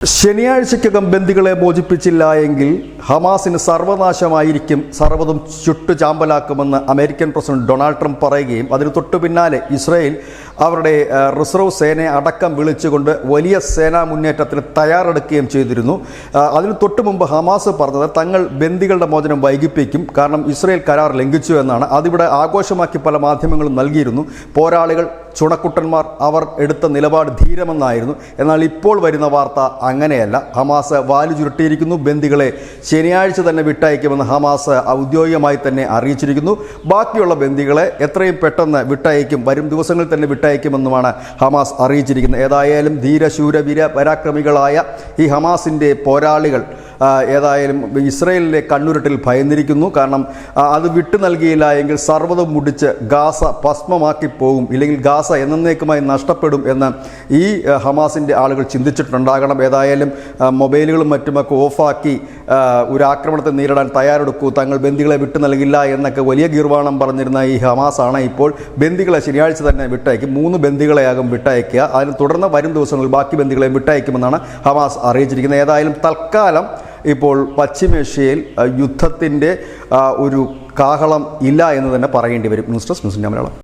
ശനിയാഴ്ചയ്ക്കകം ബന്ദികളെ മോചിപ്പിച്ചില്ല എങ്കിൽ ഹമാസിന് സർവനാശമായിരിക്കും, സർവ്വതും ചുട്ടുചാമ്പലാക്കുമെന്ന് അമേരിക്കൻ പ്രസിഡന്റ് ഡൊണാൾഡ് ട്രംപ് പറയുകയും അതിന് തൊട്ടു പിന്നാലെ ഇസ്രായേൽ അവരുടെ റിസർവ് സേനയെ അടക്കം വിളിച്ചുകൊണ്ട് വലിയ സേനാ മുന്നേറ്റത്തിന് തയ്യാറെടുക്കുകയും ചെയ്തിരുന്നു. അതിന് തൊട്ടു മുമ്പ് ഹമാസ് പറഞ്ഞത് തങ്ങൾ ബന്ദികളുടെ മോചനം വൈകിപ്പിക്കും, കാരണം ഇസ്രായേൽ കരാർ ലംഘിച്ചു എന്നാണ്. അതിവിടെ ആഘോഷമാക്കി പല മാധ്യമങ്ങളും നൽകിയിരുന്നു. പോരാളികൾ, ചുണക്കുട്ടന്മാർ, അവർ എടുത്ത നിലപാട് ധീരമെന്നായിരുന്നു. എന്നാൽ ഇപ്പോൾ വരുന്ന വാർത്ത അങ്ങനെയല്ല. ഹമാസ് വാലു ചുരുട്ടിയിരിക്കുന്നു. ബന്ദികളെ ശനിയാഴ്ച തന്നെ വിട്ടയക്കുമെന്ന് ഹമാസ് ഔദ്യോഗികമായി തന്നെ അറിയിച്ചിരിക്കുന്നു. ബാക്കിയുള്ള ബന്ദികളെ എത്രയും പെട്ടെന്ന് വിട്ടയക്കും, വരും ദിവസങ്ങളിൽ തന്നെ വിട്ടയക്കുമെന്നുമാണ് ഹമാസ് അറിയിച്ചിരിക്കുന്നത്. ഏതായാലും ധീരശൂര വീര പരാക്രമികളായ ഈ ഹമാസിൻ്റെ പോരാളികൾ ഏതായാലും ഇസ്രായേലിലെ കണ്ണുരുട്ടിൽ ഭയന്നിരിക്കുന്നു. കാരണം അത് വിട്ടു നൽകിയില്ല എങ്കിൽ സർവ്വതും മുടിച്ച് ഗാസ ഭസ്മമാക്കി പോകും, ഇല്ലെങ്കിൽ ഗാസ എന്നേക്കുമായി നഷ്ടപ്പെടും എന്ന് ഈ ഹമാസിൻ്റെ ആളുകൾ ചിന്തിച്ചിട്ടുണ്ടാകണം. ഏതായാലും മൊബൈലുകളും മറ്റുമൊക്കെ ഓഫാക്കി ഒരു ആക്രമണത്തെ നേരിടാൻ തയ്യാറെടുക്കൂ, തങ്ങൾ ബന്ദികളെ വിട്ടു നൽകില്ല എന്നൊക്കെ വലിയ ഗീർവാണം പറഞ്ഞിരുന്ന ഈ ഹമാസാണ് ഇപ്പോൾ ബന്ദികളെ ശനിയാഴ്ച തന്നെ വിട്ടയക്കും. 3 ബന്ദികളെയാകും വിട്ടയക്കുക. അതിന് തുടർന്ന് വരും ദിവസങ്ങളിൽ ബാക്കി ബന്ദികളെ വിട്ടയക്കുമെന്നാണ് ഹമാസ് അറിയിച്ചിരിക്കുന്നത്. ഏതായാലും തൽക്കാലം ഇപ്പോൾ പശ്ചിമേഷ്യയിൽ യുദ്ധത്തിൻ്റെ ഒരു കാഹളം ഇല്ല എന്ന് തന്നെ പറയേണ്ടി വരും. News desk news India Malayalam.